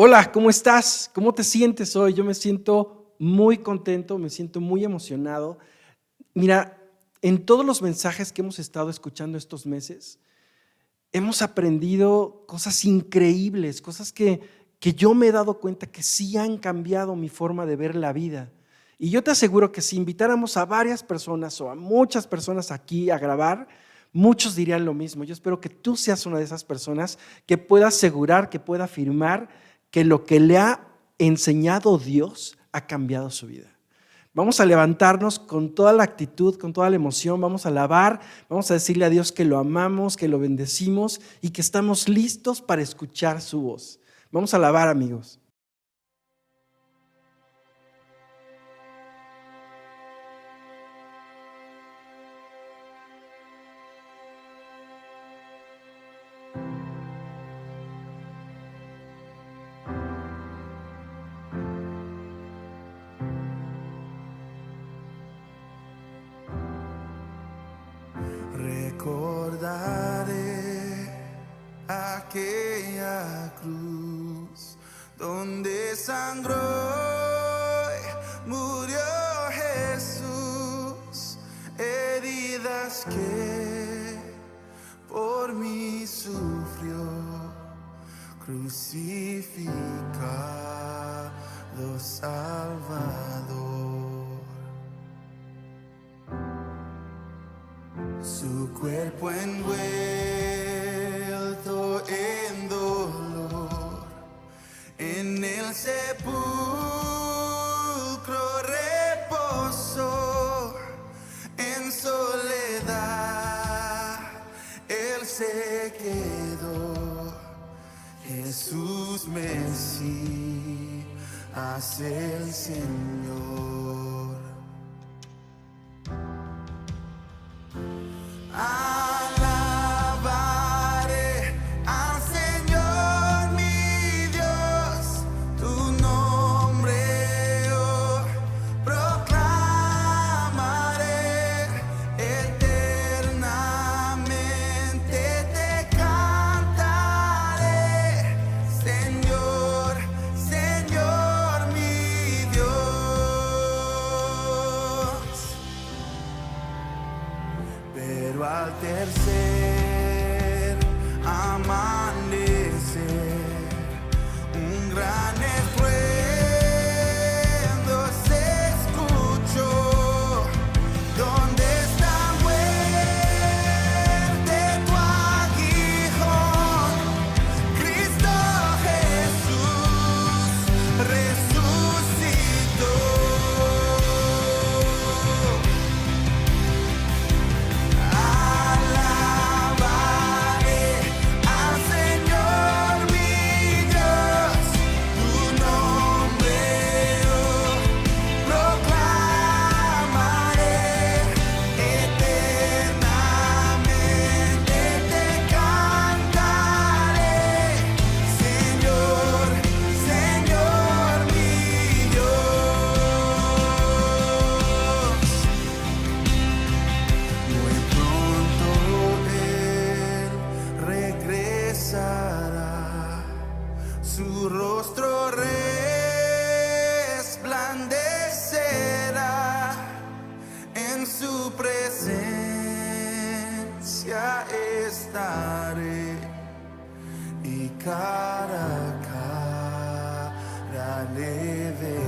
Hola, ¿cómo estás? ¿Cómo te sientes hoy? Yo me siento muy contento, me siento muy emocionado. Mira, en todos los mensajes que hemos estado escuchando estos meses, hemos aprendido cosas increíbles, cosas que yo me he dado cuenta que sí han cambiado mi forma de ver la vida. Y yo te aseguro que si invitáramos a varias personas o a muchas personas aquí a grabar, muchos dirían lo mismo. Yo espero que tú seas una de esas personas que pueda asegurar, que pueda afirmar que lo que le ha enseñado Dios ha cambiado su vida. Vamos a levantarnos con toda la actitud, con toda la emoción, vamos a alabar, vamos a decirle a Dios que lo amamos, que lo bendecimos y que estamos listos para escuchar su voz. Vamos a alabar, amigos. Recordaré aquella cruz donde sangró y murió Jesús, heridas que por mí sufrió, crucificado Salvador. Su cuerpo envuelto en dolor, en el sepulcro reposó, en soledad él se quedó. Jesús Mesías, el Señor. Alabaré al Señor mi Dios, tu nombre yo proclamaré, eternamente te cantaré, Señor, Señor mi Dios. Pero al tercer amanecer, un gran estruendo se escuchó. ¿Dónde está, muerte, tu aguijón? Cristo Jesús resucitó. Alabaré al Señor mi Dios, tu nombre yo proclamaré, eternamente te cantaré, Señor, Señor mi Dios. Muy pronto Él regresará, su rostro resplandecerá, en su presencia estaré, y cara a cara le veré.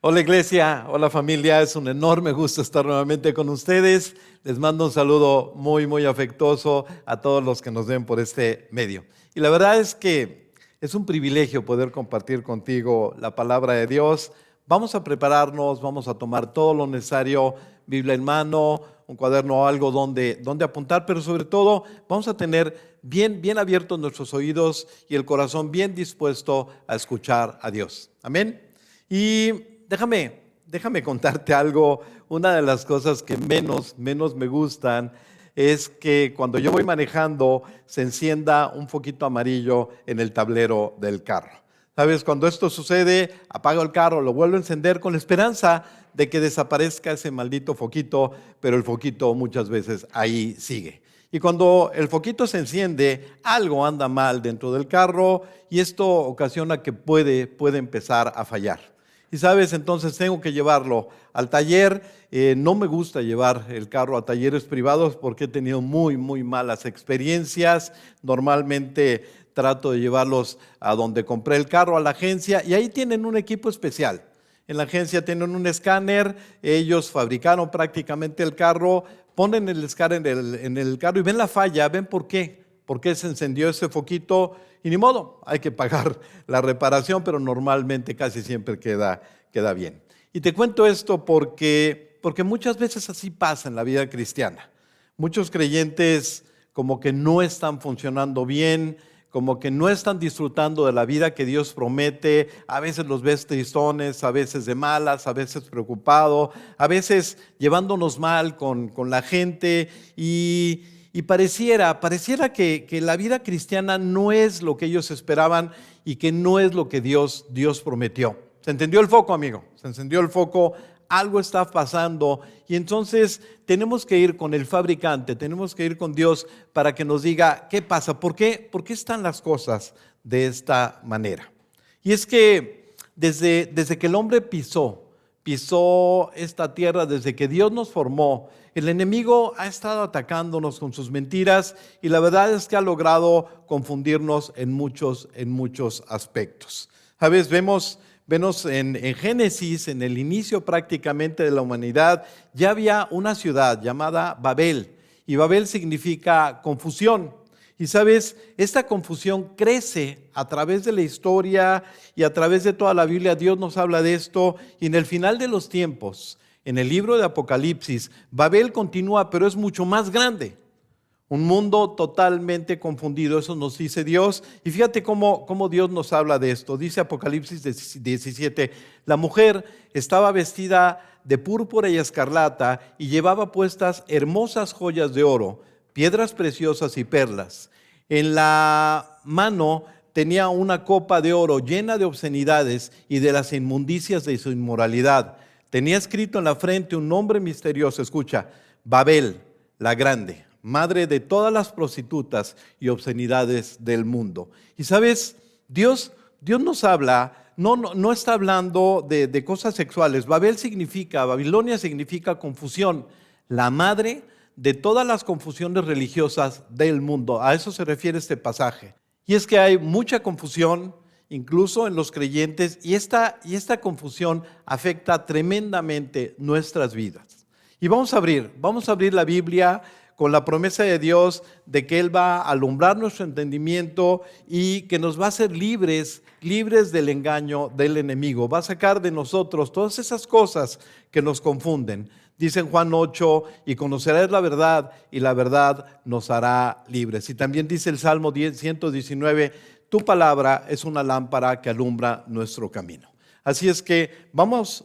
Hola iglesia, hola familia, es un enorme gusto estar nuevamente con ustedes. Les mando un saludo muy afectuoso a todos los que nos ven por este medio. Y la verdad es que es un privilegio poder compartir contigo la palabra de Dios. Vamos a prepararnos, vamos a tomar todo lo necesario, Biblia en mano, un cuaderno o algo donde apuntar, pero sobre todo vamos a tener bien abiertos nuestros oídos y el corazón bien dispuesto a escuchar a Dios. Amén. Y déjame contarte algo. Una de las cosas que menos me gustan es que cuando yo voy manejando se encienda un foquito amarillo en el tablero del carro. ¿Sabes? Cuando esto sucede, apago el carro, lo vuelvo a encender con la esperanza de que desaparezca ese maldito foquito, pero el foquito muchas veces ahí sigue. Y cuando el foquito se enciende, algo anda mal dentro del carro y esto ocasiona que puede empezar a fallar. Y sabes, entonces tengo que llevarlo al taller. No me gusta llevar el carro a talleres privados porque he tenido muy malas experiencias. Normalmente trato de llevarlos a donde compré el carro, a la agencia, y ahí tienen un equipo especial. En la agencia tienen un escáner, ellos fabricaron prácticamente el carro, ponen el escáner en el carro y ven la falla, ven por qué se encendió ese foquito y ni modo, hay que pagar la reparación, pero normalmente casi siempre queda bien. Y te cuento esto porque muchas veces así pasa en la vida cristiana. Muchos creyentes como que no están funcionando bien, como que no están disfrutando de la vida que Dios promete. A veces los ves tristones, a veces de malas, a veces preocupados, a veces llevándonos mal con la gente y pareciera que la vida cristiana no es lo que ellos esperaban y que no es lo que Dios prometió. ¿Se entendió el foco, amigo? Se encendió el foco. Algo está pasando y entonces tenemos que ir con el fabricante, tenemos que ir con Dios para que nos diga qué pasa, por qué están las cosas de esta manera. Y es que desde que el hombre pisó esta tierra, desde que Dios nos formó, el enemigo ha estado atacándonos con sus mentiras y la verdad es que ha logrado confundirnos en muchos aspectos. ¿Sabes? Vemos en Génesis, en el inicio prácticamente de la humanidad, ya había una ciudad llamada Babel, y Babel significa confusión. Y sabes, esta confusión crece a través de la historia y a través de toda la Biblia. Dios nos habla de esto, y en el final de los tiempos, en el libro de Apocalipsis, Babel continúa, pero es mucho más grande. Un mundo totalmente confundido, eso nos dice Dios. Y fíjate cómo Dios nos habla de esto. Dice Apocalipsis 17, la mujer estaba vestida de púrpura y escarlata y llevaba puestas hermosas joyas de oro, piedras preciosas y perlas. En la mano tenía una copa de oro llena de obscenidades y de las inmundicias de su inmoralidad. Tenía escrito en la frente un nombre misterioso, escucha, Babel, la grande, madre de todas las prostitutas y obscenidades del mundo. Y sabes, Dios nos habla, no está hablando de cosas sexuales. Babilonia significa confusión, la madre de todas las confusiones religiosas del mundo. A eso se refiere este pasaje. Y es que hay mucha confusión, incluso en los creyentes, y esta confusión afecta tremendamente nuestras vidas. Y vamos a abrir la Biblia con la promesa de Dios de que Él va a alumbrar nuestro entendimiento y que nos va a hacer libres del engaño del enemigo. Va a sacar de nosotros todas esas cosas que nos confunden. Dice en Juan 8, y conocerás la verdad, y la verdad nos hará libres. Y también dice el Salmo 119, tu palabra es una lámpara que alumbra nuestro camino. Así es que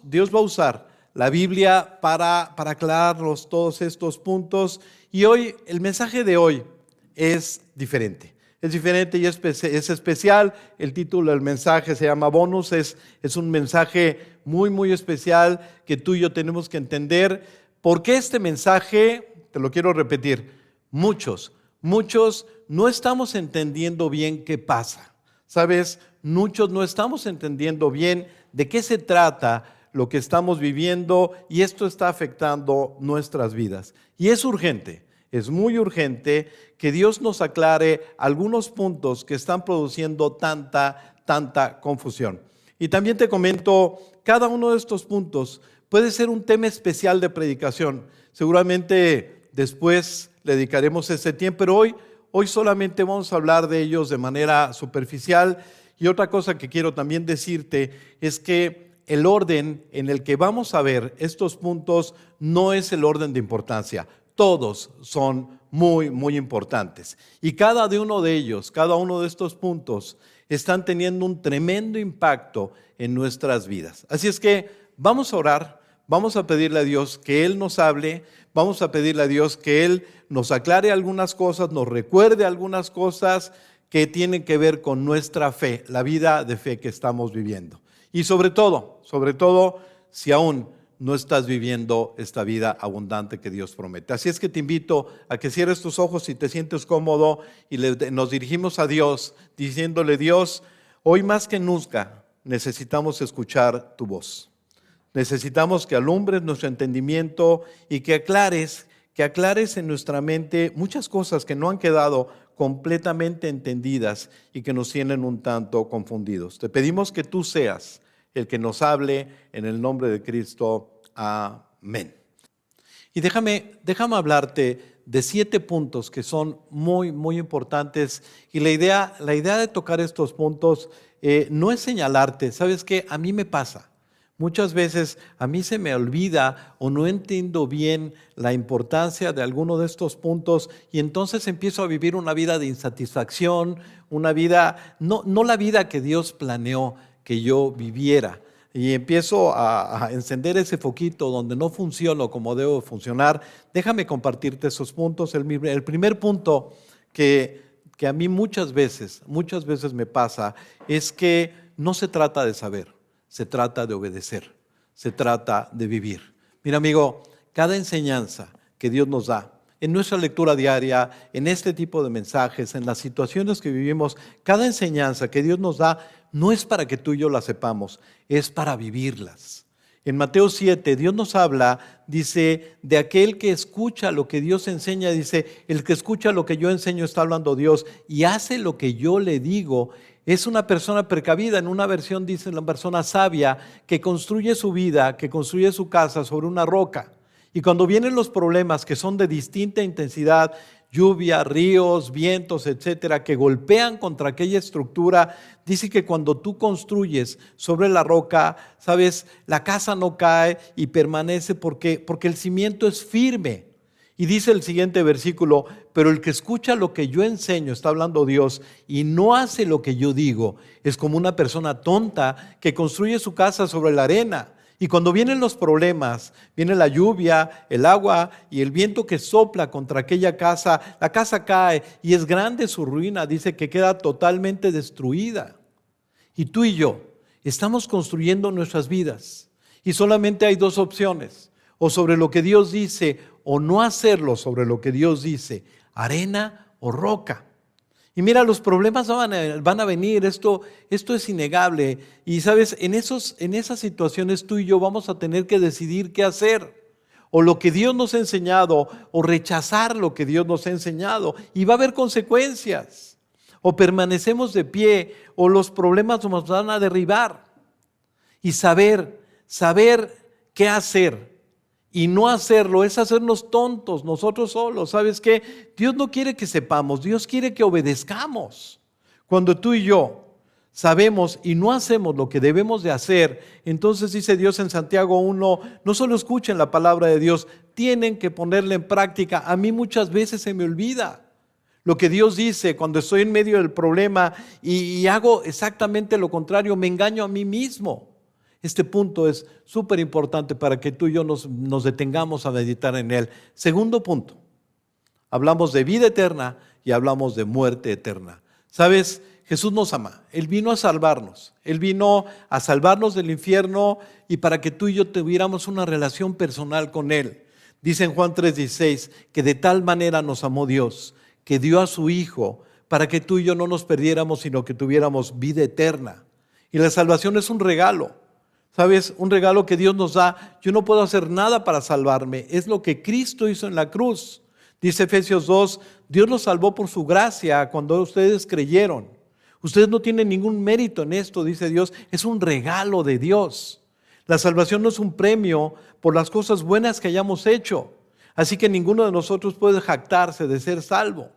Dios va a usar la Biblia para aclararnos todos estos puntos. Y hoy, el mensaje de hoy es diferente. Es diferente y es especial. El título del mensaje se llama Bonus. Es un mensaje muy especial que tú y yo tenemos que entender. ¿Por qué este mensaje? Te lo quiero repetir. Muchos no estamos entendiendo bien qué pasa. ¿Sabes? Muchos no estamos entendiendo bien de qué se trata lo que estamos viviendo y esto está afectando nuestras vidas. Y es urgente, es muy urgente que Dios nos aclare algunos puntos que están produciendo tanta confusión. Y también te comento, cada uno de estos puntos puede ser un tema especial de predicación. Seguramente después le dedicaremos ese tiempo, pero hoy solamente vamos a hablar de ellos de manera superficial. Y otra cosa que quiero también decirte es que el orden en el que vamos a ver estos puntos no es el orden de importancia. Todos son muy, muy importantes. Y cada uno de ellos, cada uno de estos puntos, están teniendo un tremendo impacto en nuestras vidas. Así es que vamos a orar, vamos a pedirle a Dios que Él nos hable, vamos a pedirle a Dios que Él nos aclare algunas cosas, nos recuerde algunas cosas que tienen que ver con nuestra fe, la vida de fe que estamos viviendo. Y sobre todo, si aún no estás viviendo esta vida abundante que Dios promete. Así es que te invito a que cierres tus ojos si te sientes cómodo y nos dirigimos a Dios diciéndole: Dios, hoy más que nunca necesitamos escuchar tu voz. Necesitamos que alumbres nuestro entendimiento y que aclares en nuestra mente muchas cosas que no han quedado completamente entendidas y que nos tienen un tanto confundidos. Te pedimos que tú seas el que nos hable en el nombre de Cristo. Amén. Y déjame hablarte de 7 puntos que son muy, muy importantes. Y la idea de tocar estos puntos no es señalarte. ¿Sabes qué? A mí me pasa. Muchas veces a mí se me olvida o no entiendo bien la importancia de alguno de estos puntos y entonces empiezo a vivir una vida de insatisfacción, una vida, no la vida que Dios planeó que yo viviera. Y empiezo a encender ese foquito donde no funciono como debo funcionar. Déjame compartirte esos puntos. El primer punto que a mí muchas veces me pasa es que no se trata de saber. Se trata de obedecer, se trata de vivir. Mira, amigo, cada enseñanza que Dios nos da en nuestra lectura diaria, en este tipo de mensajes, en las situaciones que vivimos, cada enseñanza que Dios nos da no es para que tú y yo la sepamos, es para vivirlas. En Mateo 7, Dios nos habla, dice, de aquel que escucha lo que Dios enseña, dice, el que escucha lo que yo enseño está hablando Dios y hace lo que yo le digo. Es una persona precavida. En una versión dice la persona sabia que construye su vida, que construye su casa sobre una roca. Y cuando vienen los problemas que son de distinta intensidad, lluvia, ríos, vientos, etcétera, que golpean contra aquella estructura, dice que cuando tú construyes sobre la roca, sabes, la casa no cae y permanece porque el cimiento es firme. Y dice el siguiente versículo: pero el que escucha lo que yo enseño, está hablando Dios, y no hace lo que yo digo, es como una persona tonta que construye su casa sobre la arena. Y cuando vienen los problemas, viene la lluvia, el agua y el viento que sopla contra aquella casa, la casa cae y es grande su ruina, dice que queda totalmente destruida. Y tú y yo estamos construyendo nuestras vidas y solamente hay 2 opciones: o sobre lo que Dios dice, o no hacerlo sobre lo que Dios dice, arena o roca. Y mira, los problemas van a venir, esto es innegable. Y sabes, en esas situaciones tú y yo vamos a tener que decidir qué hacer. O lo que Dios nos ha enseñado, o rechazar lo que Dios nos ha enseñado. Y va a haber consecuencias. O permanecemos de pie, o los problemas nos van a derribar. Y saber qué hacer y no hacerlo es hacernos tontos nosotros solos. ¿Sabes qué? Dios no quiere que sepamos, Dios quiere que obedezcamos. Cuando tú y yo sabemos y no hacemos lo que debemos de hacer, entonces dice Dios en Santiago 1, no solo escuchen la palabra de Dios, tienen que ponerla en práctica. A mí muchas veces se me olvida lo que Dios dice cuando estoy en medio del problema y hago exactamente lo contrario, me engaño a mí mismo. Este punto es súper importante para que tú y yo nos detengamos a meditar en él. Segundo punto, hablamos de vida eterna y hablamos de muerte eterna. ¿Sabes? Jesús nos ama, Él vino a salvarnos, Él vino a salvarnos del infierno y para que tú y yo tuviéramos una relación personal con Él. Dice en Juan 3:16 que de tal manera nos amó Dios, que dio a su Hijo para que tú y yo no nos perdiéramos, sino que tuviéramos vida eterna. Y la salvación es un regalo. ¿Sabes? Un regalo que Dios nos da. Yo no puedo hacer nada para salvarme. Es lo que Cristo hizo en la cruz. Dice Efesios 2, Dios nos salvó por su gracia cuando ustedes creyeron. Ustedes no tienen ningún mérito en esto, dice Dios, es un regalo de Dios. La salvación no es un premio por las cosas buenas que hayamos hecho. Así que ninguno de nosotros puede jactarse de ser salvo.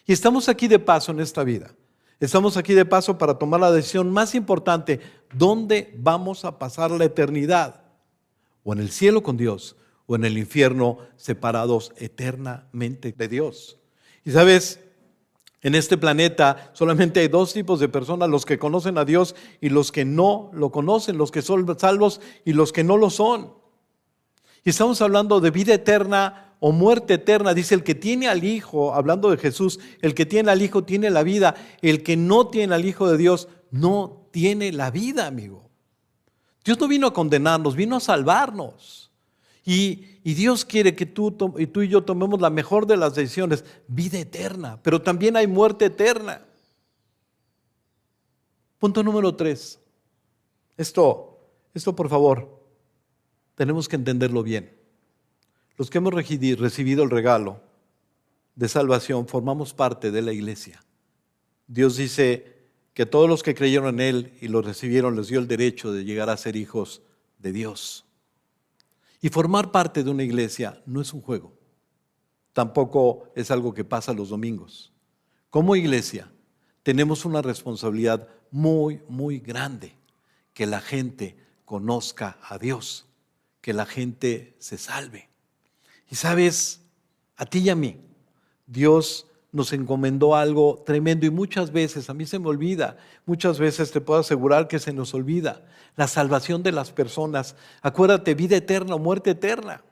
Y estamos aquí de paso en esta vida. Estamos aquí de paso para tomar la decisión más importante. ¿Dónde vamos a pasar la eternidad? O en el cielo con Dios, o en el infierno separados eternamente de Dios. Y sabes, en este planeta solamente hay dos tipos de personas, los que conocen a Dios y los que no lo conocen, los que son salvos y los que no lo son. Y estamos hablando de vida eterna o muerte eterna. Dice, el que tiene al Hijo, hablando de Jesús, el que tiene al Hijo tiene la vida. El que no tiene al Hijo de Dios no tiene la vida, amigo. Dios no vino a condenarnos, vino a salvarnos. Y Dios quiere que tú y yo tomemos la mejor de las decisiones, vida eterna, pero también hay muerte eterna. Punto número 3. Esto por favor, tenemos que entenderlo bien. Los que hemos recibido el regalo de salvación formamos parte de la iglesia. Dios dice que todos los que creyeron en Él y lo recibieron les dio el derecho de llegar a ser hijos de Dios. Y formar parte de una iglesia no es un juego. Tampoco es algo que pasa los domingos. Como iglesia tenemos una responsabilidad muy, muy grande. Que la gente conozca a Dios. Que la gente se salve. Y sabes, a ti y a mí, Dios nos encomendó algo tremendo y muchas veces, a mí se me olvida, muchas veces te puedo asegurar que se nos olvida, la salvación de las personas. Acuérdate, vida eterna o muerte eterna,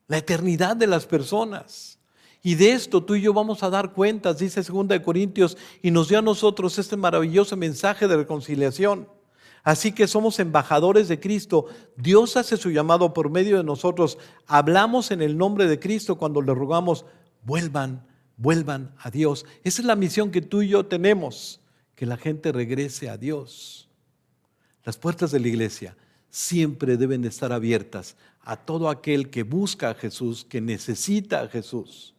la eternidad de las personas. Y de esto tú y yo vamos a dar cuentas, dice 2 Corintios, y nos dio a nosotros este maravilloso mensaje de reconciliación. Así que somos embajadores de Cristo. Dios hace su llamado por medio de nosotros. Hablamos en el nombre de Cristo cuando le rogamos, vuelvan a Dios. Esa es la misión que tú y yo tenemos, que la gente regrese a Dios. Las puertas de la iglesia siempre deben estar abiertas a todo aquel que busca a Jesús, que necesita a Jesús.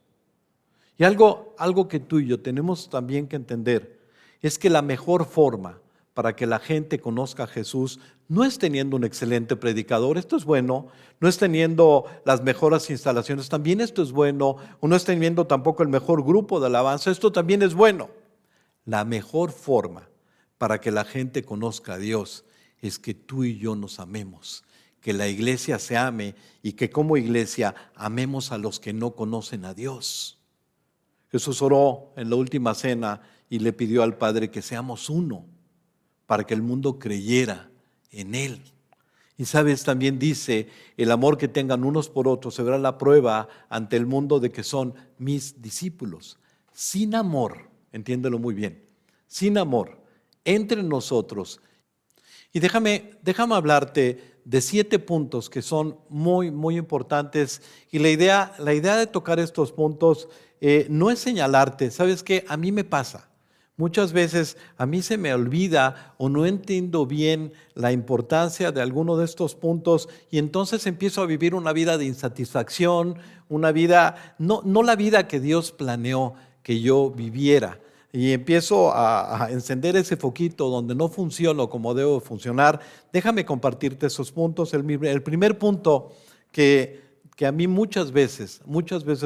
Y algo que tú y yo tenemos también que entender es que la mejor forma para que la gente conozca a Jesús no es teniendo un excelente predicador, esto es bueno, no es teniendo las mejores instalaciones, también esto es bueno, o no es teniendo tampoco el mejor grupo de alabanza, esto también es bueno. La mejor forma para que la gente conozca a Dios es que tú y yo nos amemos, que la iglesia se ame y que como iglesia amemos a los que no conocen a Dios. Jesús oró en la última cena y le pidió al Padre que seamos uno, para que el mundo creyera en Él. Y sabes, también dice, el amor que tengan unos por otros se verá la prueba ante el mundo de que son mis discípulos. Sin amor, entiéndelo muy bien, sin amor entre nosotros. Y déjame hablarte de 7 puntos que son muy, muy importantes. Y la idea de tocar estos puntos no es señalarte. ¿Sabes qué? A mí me pasa. Muchas veces a mí se me olvida o no entiendo bien la importancia de alguno de estos puntos y entonces empiezo a vivir una vida de insatisfacción, una vida, no la vida que Dios planeó que yo viviera. Y empiezo a encender ese foquito donde no funciono como debo funcionar. Déjame compartirte esos puntos. El primer punto que a mí muchas veces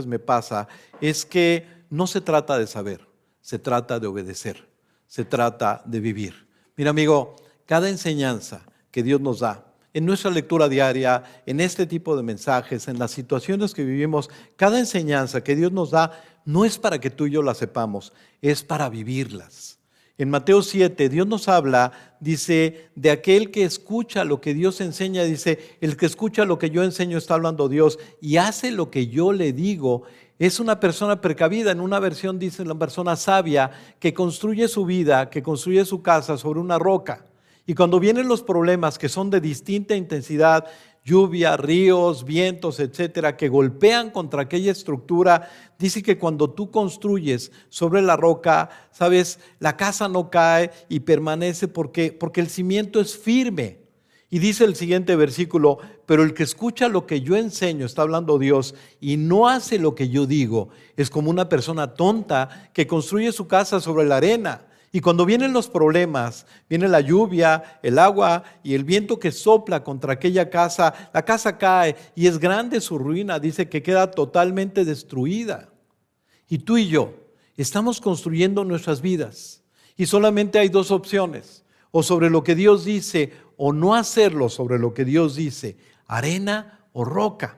me pasa es que no se trata de saber. Se trata de obedecer, se trata de vivir. Mira, amigo, cada enseñanza que Dios nos da, en nuestra lectura diaria, en este tipo de mensajes, en las situaciones que vivimos, cada enseñanza que Dios nos da no es para que tú y yo la sepamos, es para vivirlas. En Mateo 7, Dios nos habla, dice, de aquel que escucha lo que Dios enseña, dice, el que escucha lo que yo enseño está hablando Dios y hace lo que yo le digo. Es una persona precavida. En una versión dice la persona sabia que construye su vida, que construye su casa sobre una roca. Y cuando vienen los problemas que son de distinta intensidad, lluvia, ríos, vientos, etcétera, que golpean contra aquella estructura, dice que cuando tú construyes sobre la roca, sabes, la casa no cae y permanece porque el cimiento es firme. Y dice el siguiente versículo, pero el que escucha lo que yo enseño, está hablando Dios, y no hace lo que yo digo, es como una persona tonta que construye su casa sobre la arena. Y cuando vienen los problemas, viene la lluvia, el agua y el viento que sopla contra aquella casa, la casa cae y es grande su ruina, dice que queda totalmente destruida. Y tú y yo estamos construyendo nuestras vidas y solamente hay dos opciones, o sobre lo que Dios dice o no hacerlo sobre lo que Dios dice, arena o roca.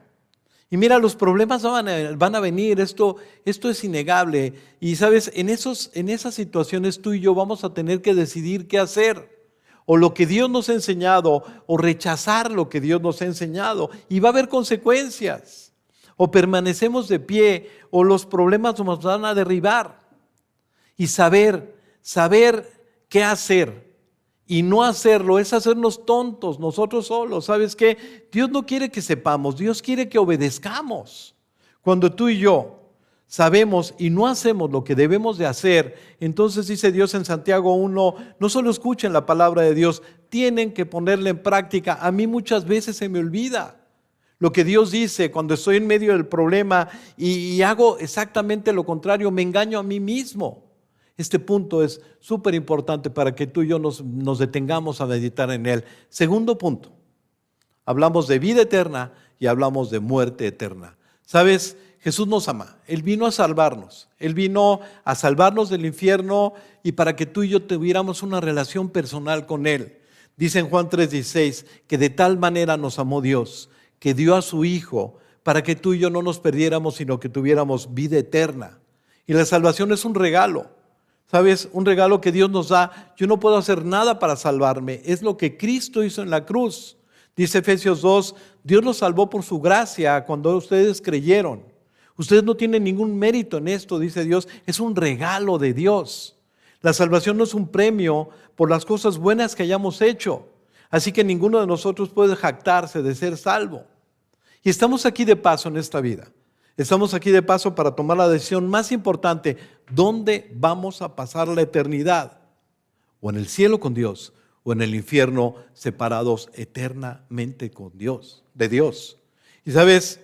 Y mira, los problemas van a venir, esto es innegable. Y sabes, en esas situaciones tú y yo vamos a tener que decidir qué hacer. O lo que Dios nos ha enseñado, o rechazar lo que Dios nos ha enseñado. Y va a haber consecuencias. O permanecemos de pie, o los problemas nos van a derribar. Y saber qué hacer. Y no hacerlo es hacernos tontos nosotros solos. ¿Sabes qué? Dios no quiere que sepamos, Dios quiere que obedezcamos. Cuando tú y yo sabemos y no hacemos lo que debemos de hacer, entonces dice Dios en Santiago 1, no solo escuchen la palabra de Dios, tienen que ponerla en práctica. A mí muchas veces se me olvida lo que Dios dice cuando estoy en medio del problema y hago exactamente lo contrario, me engaño a mí mismo. Este punto es súper importante para que tú y yo nos detengamos a meditar en él. Segundo punto, hablamos de vida eterna y hablamos de muerte eterna. ¿Sabes? Jesús nos ama, Él vino a salvarnos, Él vino a salvarnos del infierno y para que tú y yo tuviéramos una relación personal con Él. Dice en Juan 3:16 que de tal manera nos amó Dios, que dio a su Hijo para que tú y yo no nos perdiéramos, sino que tuviéramos vida eterna. Y la salvación es un regalo. ¿Sabes? Un regalo que Dios nos da. Yo no puedo hacer nada para salvarme. Es lo que Cristo hizo en la cruz. Dice Efesios 2, Dios los salvó por su gracia cuando ustedes creyeron. Ustedes no tienen ningún mérito en esto, dice Dios. Es un regalo de Dios. La salvación no es un premio por las cosas buenas que hayamos hecho. Así que ninguno de nosotros puede jactarse de ser salvo. Y estamos aquí de paso en esta vida. Estamos aquí de paso para tomar la decisión más importante. ¿Dónde vamos a pasar la eternidad? O en el cielo con Dios, o en el infierno separados eternamente con Dios, de Dios. Y sabes,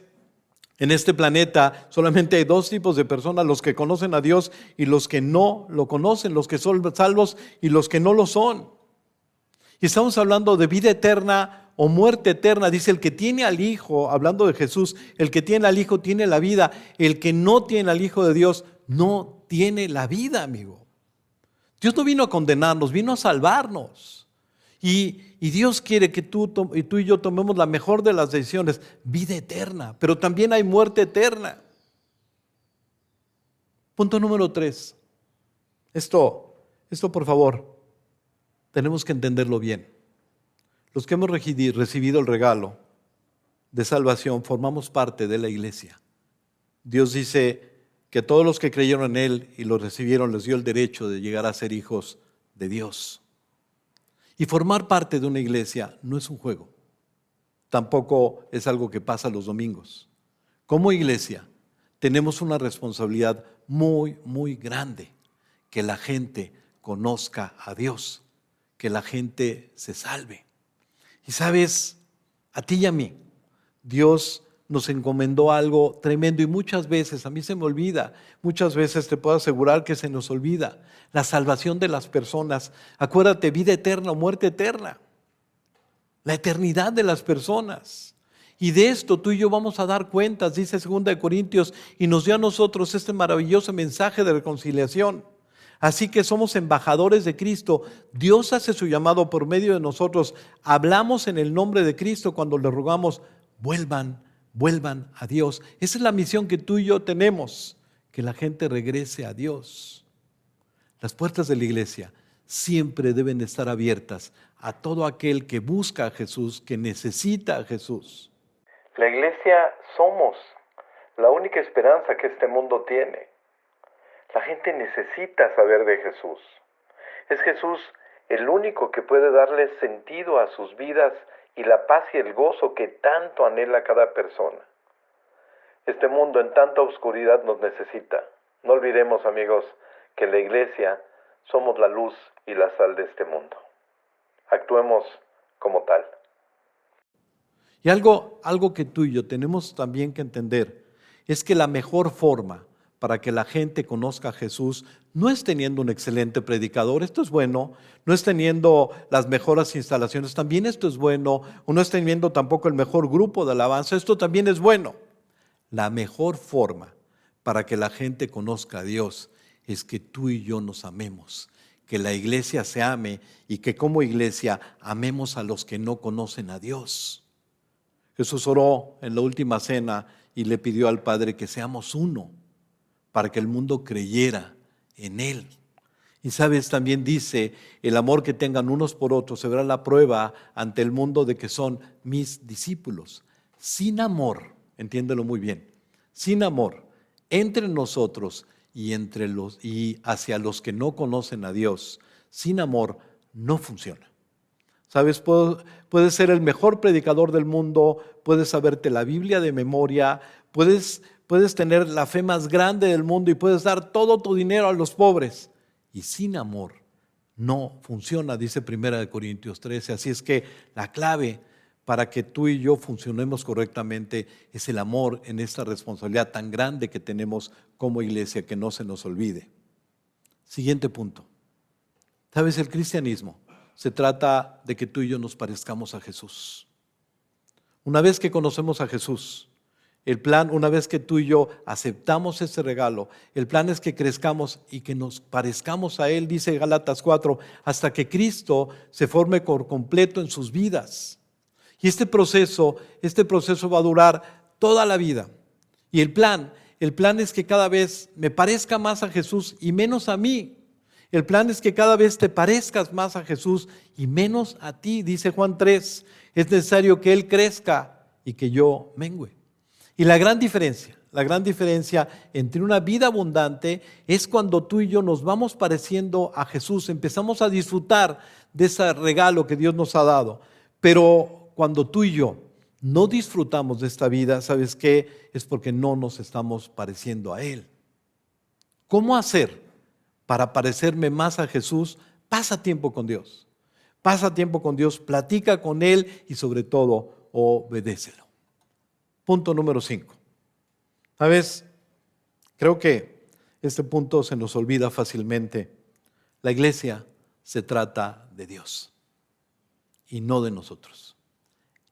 en este planeta solamente hay dos tipos de personas, los que conocen a Dios y los que no lo conocen, los que son salvos y los que no lo son. Y estamos hablando de vida eterna o muerte eterna. Dice, el que tiene al Hijo, hablando de Jesús, el que tiene al Hijo tiene la vida. El que no tiene al Hijo de Dios no tiene la vida, amigo. Dios no vino a condenarnos, vino a salvarnos. Y Dios quiere que tú y yo tomemos la mejor de las decisiones, vida eterna. Pero también hay muerte eterna. Punto número 3. Esto por favor, tenemos que entenderlo bien. Los que hemos recibido el regalo de salvación formamos parte de la iglesia. Dios dice que todos los que creyeron en Él y lo recibieron les dio el derecho de llegar a ser hijos de Dios. Y formar parte de una iglesia no es un juego. Tampoco es algo que pasa los domingos. Como iglesia tenemos una responsabilidad muy, muy grande. Que la gente conozca a Dios. Que la gente se salve. Y sabes, a ti y a mí, Dios nos encomendó algo tremendo y muchas veces, a mí se me olvida, muchas veces te puedo asegurar que se nos olvida, la salvación de las personas. Acuérdate, vida eterna o muerte eterna, la eternidad de las personas. Y de esto tú y yo vamos a dar cuentas, dice 2 Corintios, y nos dio a nosotros este maravilloso mensaje de reconciliación. Así que somos embajadores de Cristo. Dios hace su llamado por medio de nosotros. Hablamos en el nombre de Cristo cuando le rogamos, vuelvan a Dios. Esa es la misión que tú y yo tenemos, que la gente regrese a Dios. Las puertas de la iglesia siempre deben estar abiertas a todo aquel que busca a Jesús, que necesita a Jesús. La iglesia somos la única esperanza que este mundo tiene. La gente necesita saber de Jesús. Es Jesús el único que puede darle sentido a sus vidas y la paz y el gozo que tanto anhela cada persona. Este mundo en tanta oscuridad nos necesita. No olvidemos, amigos, que la iglesia somos la luz y la sal de este mundo. Actuemos como tal. Y algo que tú y yo tenemos también que entender es que la mejor forma para que la gente conozca a Jesús no es teniendo un excelente predicador, esto es bueno, no es teniendo las mejores instalaciones, también esto es bueno, o no es teniendo tampoco el mejor grupo de alabanza, esto también es bueno. La mejor forma para que la gente conozca a Dios es que tú y yo nos amemos, que la iglesia se ame y que como iglesia amemos a los que no conocen a Dios. Jesús oró en la última cena y le pidió al Padre que seamos uno para que el mundo creyera en Él. Y sabes, también dice, el amor que tengan unos por otros se verá la prueba ante el mundo de que son mis discípulos. Sin amor, entiéndelo muy bien, sin amor entre nosotros y hacia los que no conocen a Dios, sin amor no funciona. Sabes, puedes ser el mejor predicador del mundo, puedes saberte la Biblia de memoria, puedes tener la fe más grande del mundo y puedes dar todo tu dinero a los pobres. Y sin amor no funciona, dice 1 Corintios 13. Así es que la clave para que tú y yo funcionemos correctamente es el amor en esta responsabilidad tan grande que tenemos como iglesia, que no se nos olvide. Siguiente punto. ¿Sabes? El cristianismo se trata de que tú y yo nos parezcamos a Jesús. Una vez que conocemos a Jesús, el plan, una vez que tú y yo aceptamos ese regalo, el plan es que crezcamos y que nos parezcamos a Él, dice Gálatas 4, hasta que Cristo se forme por completo en sus vidas. Y este proceso va a durar toda la vida. Y el plan es que cada vez me parezca más a Jesús y menos a mí. El plan es que cada vez te parezcas más a Jesús y menos a ti, dice Juan 3. Es necesario que Él crezca y que yo mengüe. Y la gran diferencia entre una vida abundante es cuando tú y yo nos vamos pareciendo a Jesús, empezamos a disfrutar de ese regalo que Dios nos ha dado. Pero cuando tú y yo no disfrutamos de esta vida, ¿sabes qué? Es porque no nos estamos pareciendo a Él. ¿Cómo hacer para parecerme más a Jesús? Pasa tiempo con Dios. Pasa tiempo con Dios, platica con Él y sobre todo, obedécelo. Punto número 5. ¿Sabes? Creo que este punto se nos olvida fácilmente. La iglesia se trata de Dios y no de nosotros.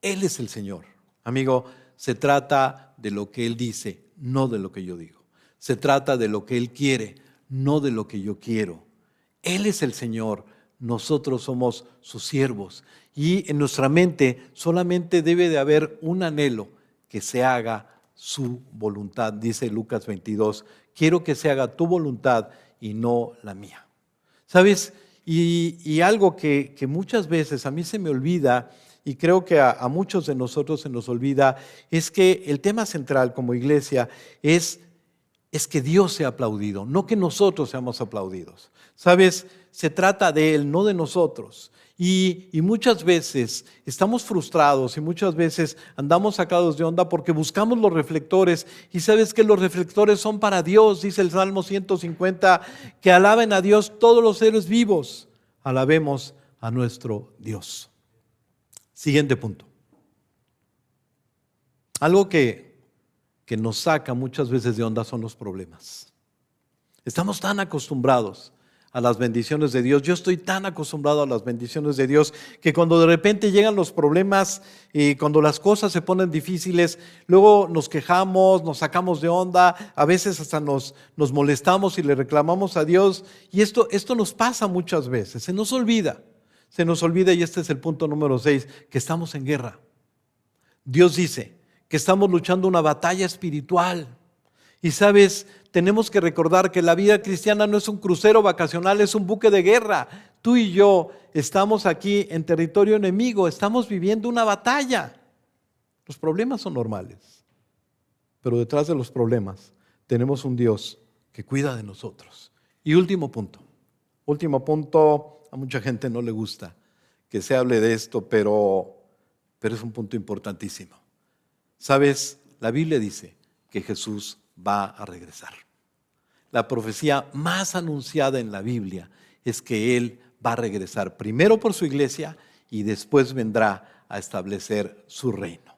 Él es el Señor. Amigo, se trata de lo que Él dice, no de lo que yo digo. Se trata de lo que Él quiere, no de lo que yo quiero. Él es el Señor, nosotros somos sus siervos. Y en nuestra mente solamente debe de haber un anhelo, que se haga su voluntad. Dice Lucas 22, quiero que se haga tu voluntad y no la mía. ¿Sabes? Y algo que muchas veces a mí se me olvida, y creo que a muchos de nosotros se nos olvida, es que el tema central como iglesia es que Dios sea aplaudido, no que nosotros seamos aplaudidos. ¿Sabes? Se trata de Él, no de nosotros. Y muchas veces estamos frustrados y muchas veces andamos sacados de onda porque buscamos los reflectores. Y sabes que los reflectores son para Dios, dice el Salmo 150, que alaben a Dios todos los seres vivos. Alabemos a nuestro Dios. Siguiente punto. Algo que nos saca muchas veces de onda son los problemas. Estamos tan acostumbrados a las bendiciones de Dios. Yo estoy tan acostumbrado a las bendiciones de Dios que cuando de repente llegan los problemas y cuando las cosas se ponen difíciles, luego nos quejamos, nos sacamos de onda, a veces hasta nos molestamos y le reclamamos a Dios. Y esto nos pasa muchas veces, se nos olvida y este es el punto número 6, que estamos en guerra. Dios dice que estamos luchando una batalla espiritual. Y sabes, tenemos que recordar que la vida cristiana no es un crucero vacacional, es un buque de guerra. Tú y yo estamos aquí en territorio enemigo, estamos viviendo una batalla. Los problemas son normales, pero detrás de los problemas tenemos un Dios que cuida de nosotros. Y último punto, a mucha gente no le gusta que se hable de esto, pero es un punto importantísimo. Sabes, la Biblia dice que Jesús va a regresar. La profecía más anunciada en la Biblia es que Él va a regresar primero por su iglesia y después vendrá a establecer su reino.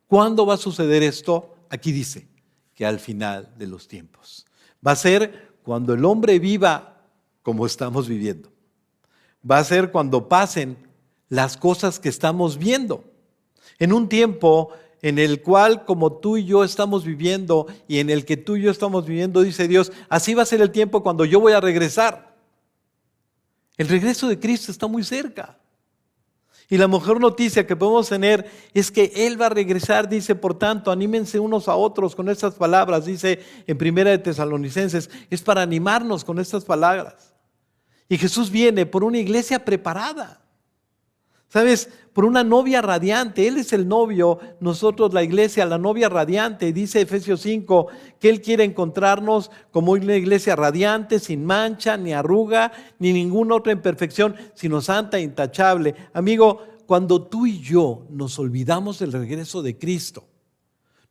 ¿Cuándo va a suceder esto? Aquí dice que al final de los tiempos. Va a ser cuando el hombre viva como estamos viviendo. Va a ser cuando pasen las cosas que estamos viendo. En un tiempo en el cual, como tú y yo estamos viviendo y en el que tú y yo estamos viviendo, dice Dios, así va a ser el tiempo cuando yo voy a regresar. El regreso de Cristo está muy cerca. Y la mejor noticia que podemos tener es que Él va a regresar, dice, por tanto, anímense unos a otros con estas palabras, dice en Primera de Tesalonicenses, es para animarnos con estas palabras. Y Jesús viene por una iglesia preparada, ¿sabes? Por una novia radiante. Él es el novio, nosotros la iglesia, la novia radiante. Dice Efesios 5 que Él quiere encontrarnos como una iglesia radiante, sin mancha, ni arruga, ni ninguna otra imperfección, sino santa e intachable. Amigo, cuando tú y yo nos olvidamos del regreso de Cristo,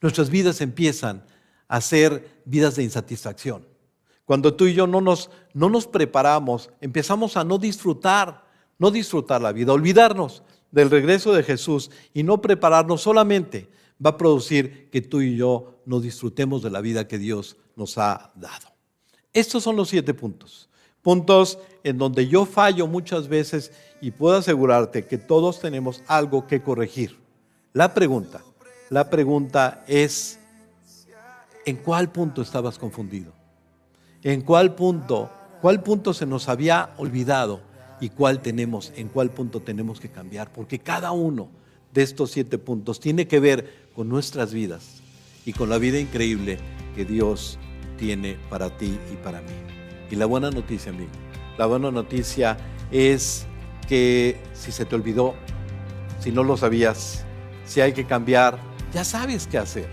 nuestras vidas empiezan a ser vidas de insatisfacción. Cuando tú y yo no nos preparamos, empezamos a no disfrutar la vida, olvidarnos del regreso de Jesús y no prepararnos, solamente va a producir que tú y yo no disfrutemos de la vida que Dios nos ha dado. Estos son los 7 puntos. Puntos en donde yo fallo muchas veces y puedo asegurarte que todos tenemos algo que corregir. La pregunta es, ¿en cuál punto estabas confundido? ¿En cuál punto se nos había olvidado? ¿Y en cuál punto tenemos que cambiar? Porque cada uno de estos 7 puntos tiene que ver con nuestras vidas y con la vida increíble que Dios tiene para ti y para mí. Y la buena noticia, amigo, la buena noticia es que si se te olvidó, si no lo sabías, si hay que cambiar, ya sabes qué hacer.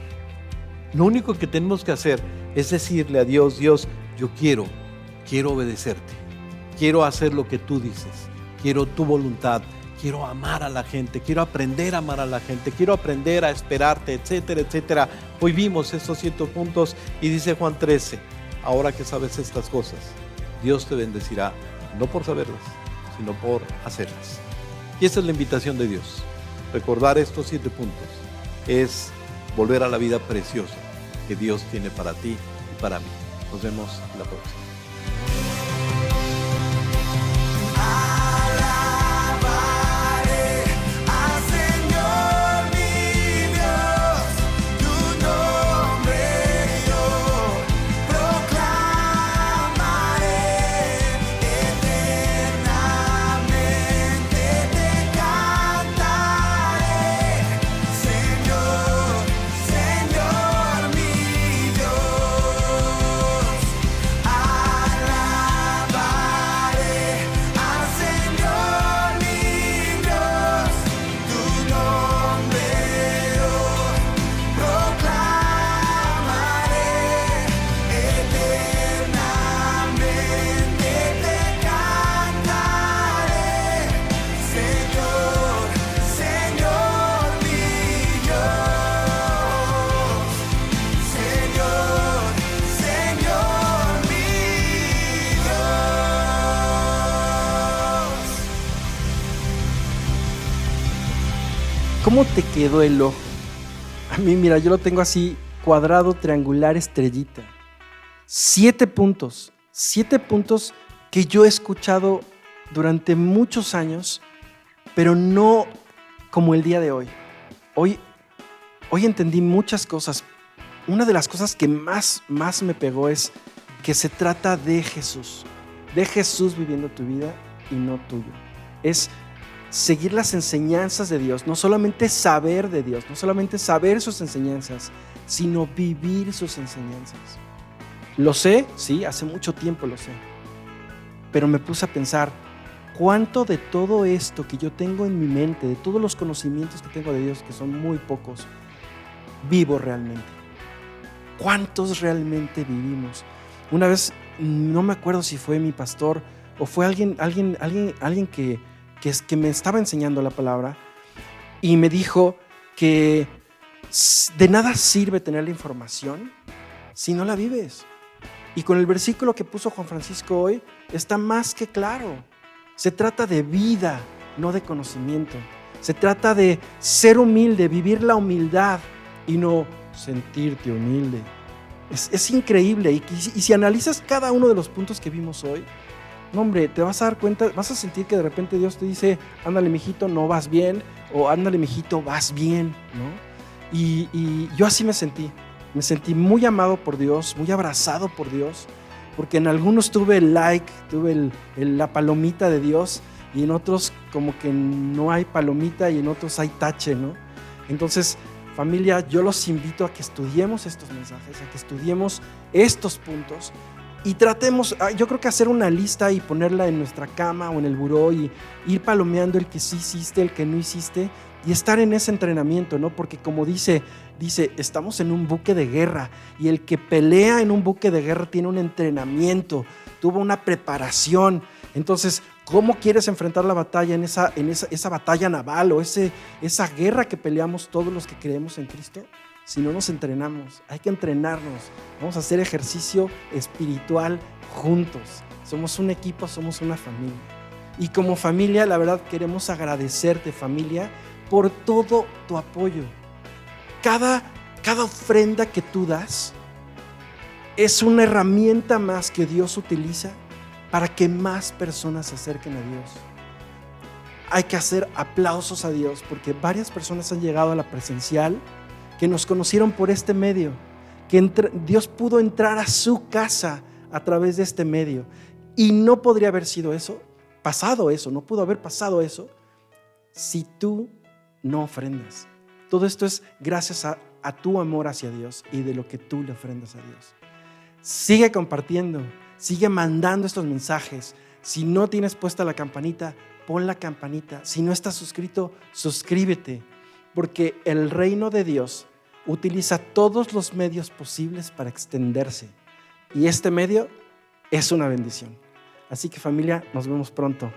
Lo único que tenemos que hacer es decirle a Dios, Dios, yo quiero obedecerte. Quiero hacer lo que tú dices, quiero tu voluntad, quiero amar a la gente, quiero aprender a amar a la gente, quiero aprender a esperarte, etcétera, etcétera. Hoy vimos estos 7 puntos y dice Juan 13, ahora que sabes estas cosas, Dios te bendecirá, no por saberlas, sino por hacerlas. Y esa es la invitación de Dios. Recordar estos 7 puntos es volver a la vida preciosa que Dios tiene para ti y para mí. Nos vemos la próxima. ¿Cómo te quedó el ojo? A mí, mira, yo lo tengo así, cuadrado, triangular, estrellita. 7 puntos. 7 puntos que yo he escuchado durante muchos años, pero no como el día de hoy. Hoy entendí muchas cosas. Una de las cosas que más me pegó es que se trata de Jesús viviendo tu vida y no tuyo. Es seguir las enseñanzas de Dios, no solamente saber de Dios, no solamente saber sus enseñanzas, sino vivir sus enseñanzas. Lo sé, sí, hace mucho tiempo lo sé, pero me puse a pensar, ¿cuánto de todo esto que yo tengo en mi mente, de todos los conocimientos que tengo de Dios, que son muy pocos, vivo realmente? ¿Cuántos realmente vivimos? Una vez, no me acuerdo si fue mi pastor o fue alguien que me estaba enseñando la palabra y me dijo que de nada sirve tener la información si no la vives. Y con el versículo que puso Juan Francisco hoy está más que claro. Se trata de vida, no de conocimiento. Se trata de ser humilde, vivir la humildad y no sentirte humilde. Es increíble. Y si analizas cada uno de los puntos que vimos hoy, no, hombre, te vas a dar cuenta, vas a sentir que de repente Dios te dice, ándale, mijito, no vas bien, o ándale, mijito, vas bien, ¿no? Y yo así me sentí muy amado por Dios, muy abrazado por Dios, porque en algunos tuve el like, tuve la palomita de Dios, y en otros como que no hay palomita y en otros hay tache, ¿no? Entonces, familia, yo los invito a que estudiemos estos mensajes, a que estudiemos estos puntos y tratemos, yo creo que hacer una lista y ponerla en nuestra cama o en el buró y ir palomeando el que sí hiciste, el que no hiciste y estar en ese entrenamiento, ¿no? Porque como dice, estamos en un buque de guerra y el que pelea en un buque de guerra tiene un entrenamiento, tuvo una preparación. Entonces, ¿cómo quieres enfrentar la batalla en esa batalla naval o esa guerra que peleamos todos los que creemos en Cristo? Si no nos entrenamos, hay que entrenarnos. Vamos a hacer ejercicio espiritual juntos. Somos un equipo, somos una familia. Y como familia, la verdad, queremos agradecerte, familia, por todo tu apoyo. Cada ofrenda que tú das es una herramienta más que Dios utiliza para que más personas se acerquen a Dios. Hay que hacer aplausos a Dios porque varias personas han llegado a la presencial que nos conocieron por este medio, que Dios pudo entrar a su casa a través de este medio y no podría haber sido no pudo haber pasado eso si tú no ofrendas. Todo esto es gracias a tu amor hacia Dios y de lo que tú le ofrendas a Dios. Sigue compartiendo, sigue mandando estos mensajes. Si no tienes puesta la campanita, pon la campanita. Si no estás suscrito, suscríbete, porque el reino de Dios utiliza todos los medios posibles para extenderse. Y este medio es una bendición. Así que familia, nos vemos pronto.